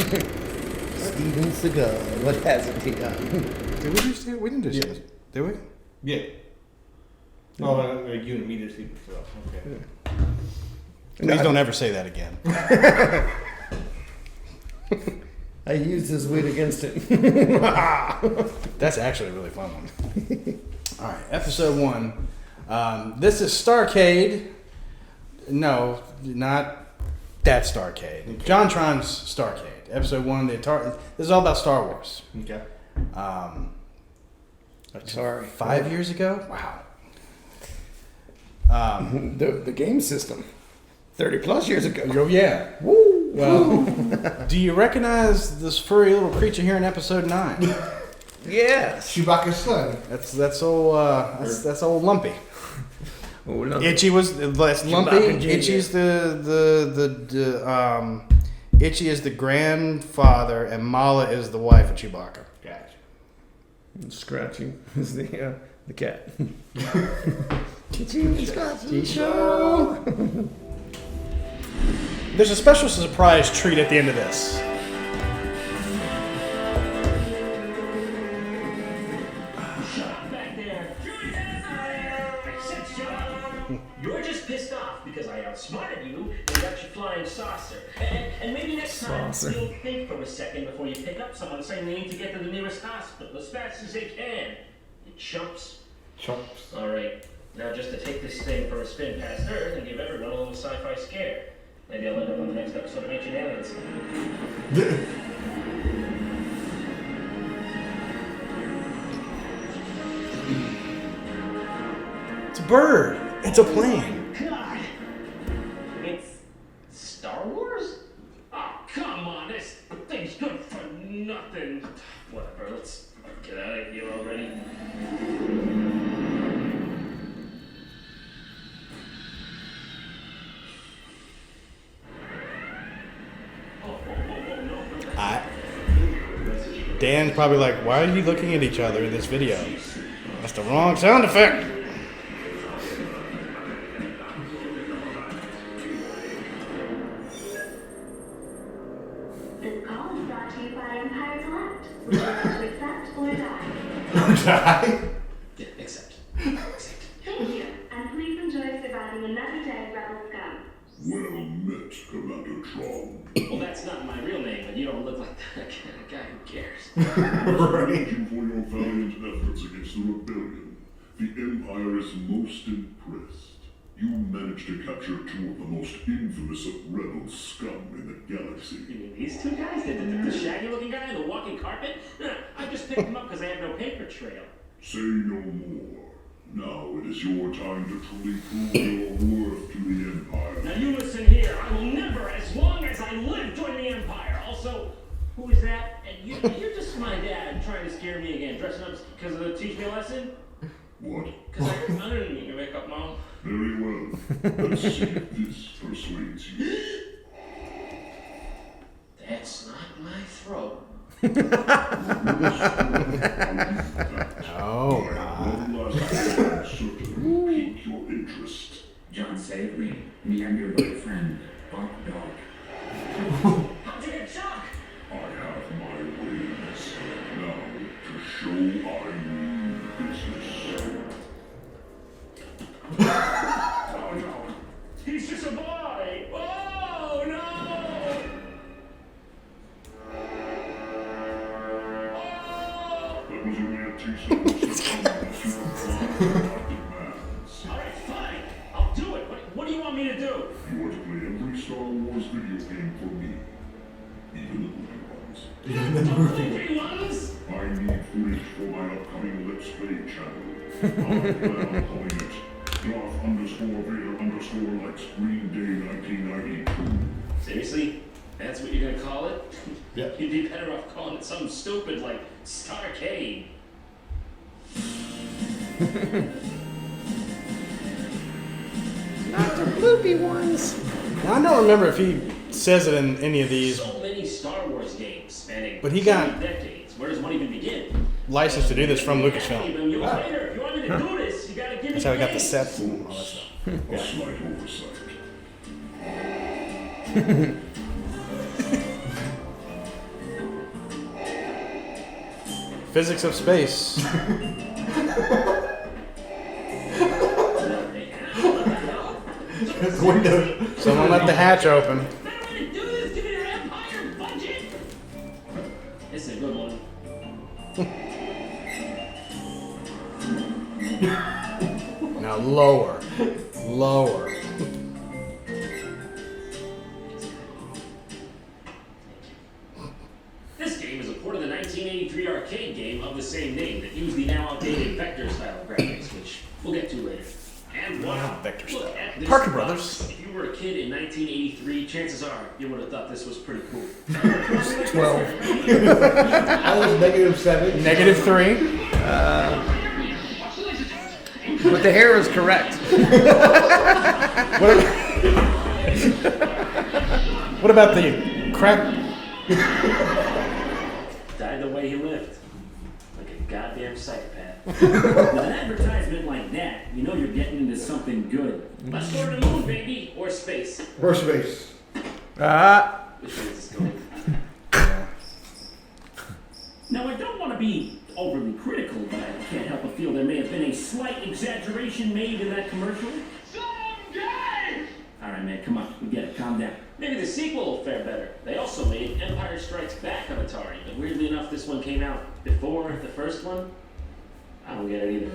Steven Seagal, what hasn't he done? Did we do Steven? We didn't do Steven. Did we? Yeah. Oh, you and me did Steven Seagal. Okay. Yeah. Please don't ever say that again. I used his weight against it. That's actually a really fun one. All right, episode 1. This is StarCade. No, not that StarCade. Okay. JonTron's StarCade. Episode 1. The Atari. This is all about Star Wars. Okay. Atari. 5 years ago. Wow. The game system. 30 plus years ago. Oh yeah. Woo! Well, do you recognize this furry little creature here in episode 9? Yes. Chewbacca's son. That's old Lumpy. Oh, look. Itchy was that's Lumpy. Chewbacca Jr. Itchy's Itchy is the grandfather, and Mala is the wife of Chewbacca. Gotcha. Scratching is the cat. Itchy Scratchy Show. There's a special surprise treat at the end of this. Shut up back there. I said shut up. You're just pissed off because I outsmarted you and got your flying saucer. And maybe next time you'll think for a second before you pick up someone saying they need to get to the nearest hospital as fast as they can. You chumps. Chumps. All right. Now just to take this thing for a spin past Earth and give everyone a little sci-fi scare. Maybe I'll end up on the next episode of Ancient Aliens. It's a bird. It's a plane. God! It's Star Wars? Oh, come on, this thing's good for nothing. Whatever, let's get out of here already. Dan's probably like, why are you looking at each other in this video? That's the wrong sound effect. This call is brought to you by Empire Select. Would you like to accept or die? Die? Yeah, accept. Thank you, and please enjoy surviving another day of Rebel Scum. Well met, Commander Tron. Well, that's not my real name, but you don't look like that kind of guy who cares. Thank you for your valiant efforts against the rebellion. The Empire is most impressed. You managed to capture 2 of the most infamous of rebel scum in the galaxy. You mean these 2 guys? The shaggy-looking guy and the walking carpet? I just picked them up because I have no paper trail. Say no more. Now it is your time to truly prove your worth to the Empire. Now you listen here. I will never, as long as I live, join the Empire. Also, who is that? And you're just my dad trying to scare me again, dressing up because of teach me a lesson? What? Because I didn't mean to make up, Mom. Very well. Let's see if this persuades you. That's not my throat. Oh, One last time, certainly pique your interest. John saved me. Me and your good friend, Bark Dog. How'd you get shot? I have my ways. Now, to show I mean business. Oh no. He's just a boy. Oh no. That was only a taste of what's to come if you comply with our demands. All right, fine. I'll do it. What do you want me to do? You are to play every Star Wars video game for me. Even the movie ones. The movie ones? I need footage for my upcoming Let's Play channel. I plan on calling it Darth_Vader_ likes Green Day 1992. Seriously? That's what you're gonna call it? Yeah. You'd be better off calling it something stupid like StarCade. Not the bloopy ones. Now, I don't remember if he says it in any of these. So many Star Wars games spanning But he so got- many decades. Where does one even begin? License to do this from Lucasfilm. If you want me to do this, you gotta give me That's how we got the games. sets and all that stuff. A slight oversight. Physics of space. Window. Someone let the hatch open. It's a good one. Now lower. Lower. This game is a port of the 1983 arcade game of the same name that used the now outdated vector style graphics, which we'll get to later. And wow, Vector look style. at this Parker box. Brothers. If you were a kid in 1983, chances are you would have thought this was pretty cool. 12. I was -7. -3. But the hair is correct. What about the crack? Died the way he lived. Like a goddamn psychopath. With an advertisement like that, you know you're getting into something good. Let's go to the moon, baby, or space. Or space. Which way is this going? Now, I don't want to be overly critical, but I can't help but feel there may have been a slight exaggeration made in that commercial. Someday! Alright, man, come on. We get it. Calm down. Maybe the sequel will fare better. They also made Empire Strikes Back on Atari, but weirdly enough, this one came out before the first one. I don't get it either.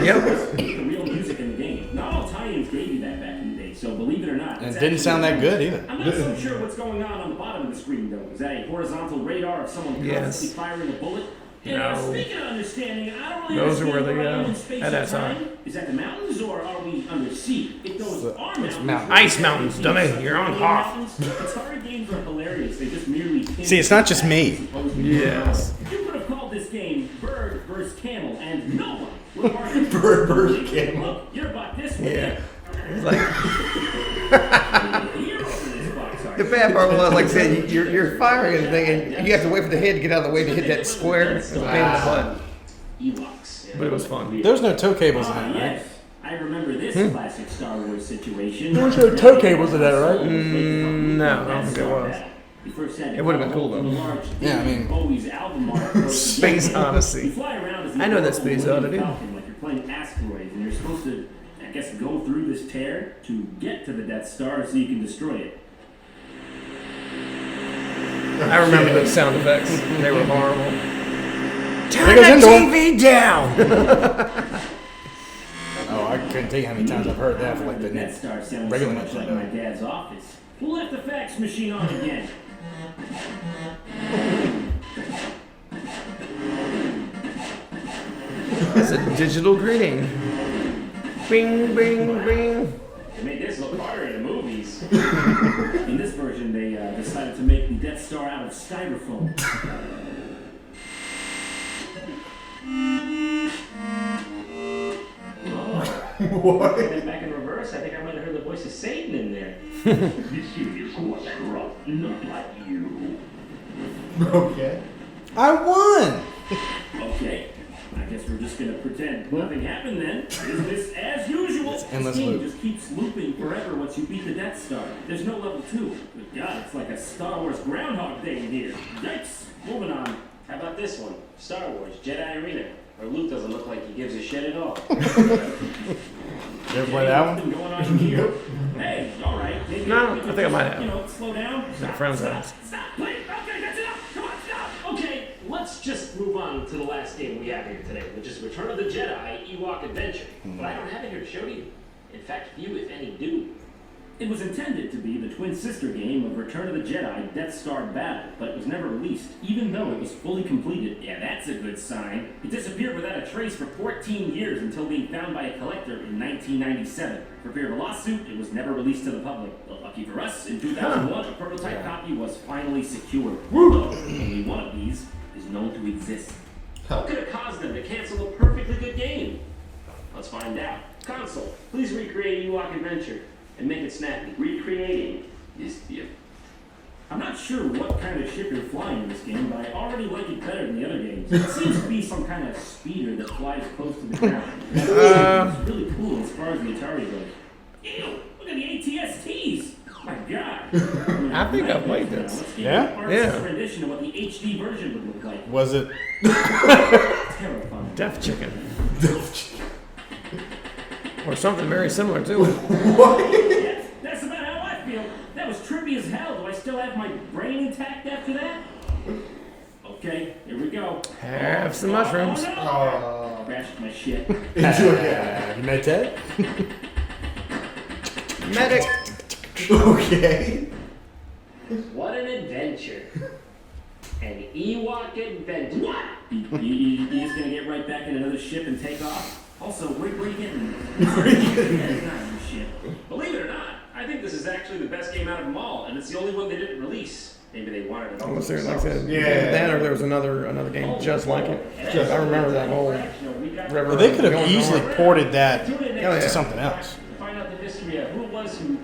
Yep. The real music in the game. Not all tie-ins gave you that back in the day, so believe it or not. And it's it didn't actually- sound that good either. I'm not so sure what's going on the bottom of the screen, though. Is that a horizontal radar of someone constantly Yes. firing a bullet? And No. speaking of understanding, I don't really Those are where understand they, where I am in space at and that time. time. Is that the mountains, or are we under sea? If those are mountains, mountains. Ice mountains, dummy. You're on Hoth. Atari games are hilarious. They just merely See, it's not just me. Yes. You could have called this game Bird vs. Camel, and no one would argue. Bird vs. Camel. Look, you're about this one. Yeah. It's like, You're over this box, the aren't bad part was, like I said, you're firing and thing, and you have to wait for the head to get out of the way to hit that square. It's a pain in the butt. Ewoks. But it was fun. There was no toe cables in that, right? Yes, I remember this classic Star Wars situation. There was no toe cables in that, right? No, I don't think there was. It would have been cool, though. Yeah, I mean- Bowie's album art. Space You Odyssey. fly around as I know that the Space Millennium Odyssey. Falcon, like you're playing asteroids, and you're supposed to, I guess, go through this tear to get to the Death Star so you can destroy it. I remember the sound effects. They were horrible. Turn There goes the into 'em. TV down! Oh, I couldn't tell you how many times I've heard that for like the Death Star sounds so regular much like Nintendo. my dad's office. Who left the fax machine on again? It's a digital greeting. Bing, bing, bing. They made this look harder in the movies. In this version, they decided to make the Death Star out of styrofoam. What? And back in reverse, I think I might have heard the voice of Satan in there. This is what's rough, not like you. Okay. I won! Okay, I guess we're just gonna pretend nothing happened then. Business as usual. endless This game loop. just keeps looping forever once you beat the Death Star. There's no level 2. But God, it's like a Star Wars Groundhog Day in here. Yikes! Moving on. How about this one? Star Wars Jedi Arena. Where Luke doesn't look like he gives a shit at all. You ever play that one? Nothing going on here. Hey, all right. Maybe No, we I could think I might just, have. You know, slow down. Stop, friend's stop, house. stop, please. Okay, that's enough. Come on, stop. Okay, let's just move on to the last game we have here today, which is Return of the Jedi Ewok Adventure. But I don't have it here to show you. In fact, few, if any, do. It was intended to be the twin sister game of Return of the Jedi Death Star Battle, but it was never released, even though it was fully completed. Yeah, that's a good sign. It disappeared without a trace for 14 years until being found by a collector in 1997. For fear of a lawsuit, it was never released to the public. But lucky for us, in 2001, a prototype copy was finally secured. Although only one of these is known to exist. What could have caused them to cancel a perfectly good game? Let's find out. Console, please recreate Ewok Adventure. And make it snappy. Recreating is the. I'm not sure what kind of ship you're flying in this game, but I already like it better than the other games. It seems to be some kind of speeder that flies close to the ground. It's really cool as far as the Atari goes. Ew! Look at the ATSTs! My God! I I think I played this. Let's get Yeah? an Yeah. artist's rendition of what the HD version would look like. Was it? Terrifying. Deaf chicken. Or something very similar to it. Yes, that's about how I feel. That was trippy as hell. Do I still have my brain intact after that? Okay, here we go. Have some mushrooms. Oh, no. Crashed my shit. Have you met Ted? Medic. Okay. What an adventure. An Ewok Adventure. What? You just gonna get right back in another ship and take off? Also, where are you getting this? Shit. Believe it or not, I think this is actually the best game out of them all, and it's the only one they didn't release. Maybe they wanted it all. Was there, like I said, Yeah. that or there was another game just like it? I remember that whole river. Well, they could have going easily on. ported that Tune in next Oh, yeah. to something else. to find out the history of who it was who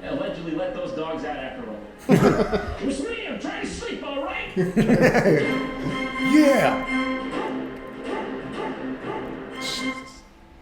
allegedly let those dogs out after all. It was me. I'm trying to sleep, all right? Yeah.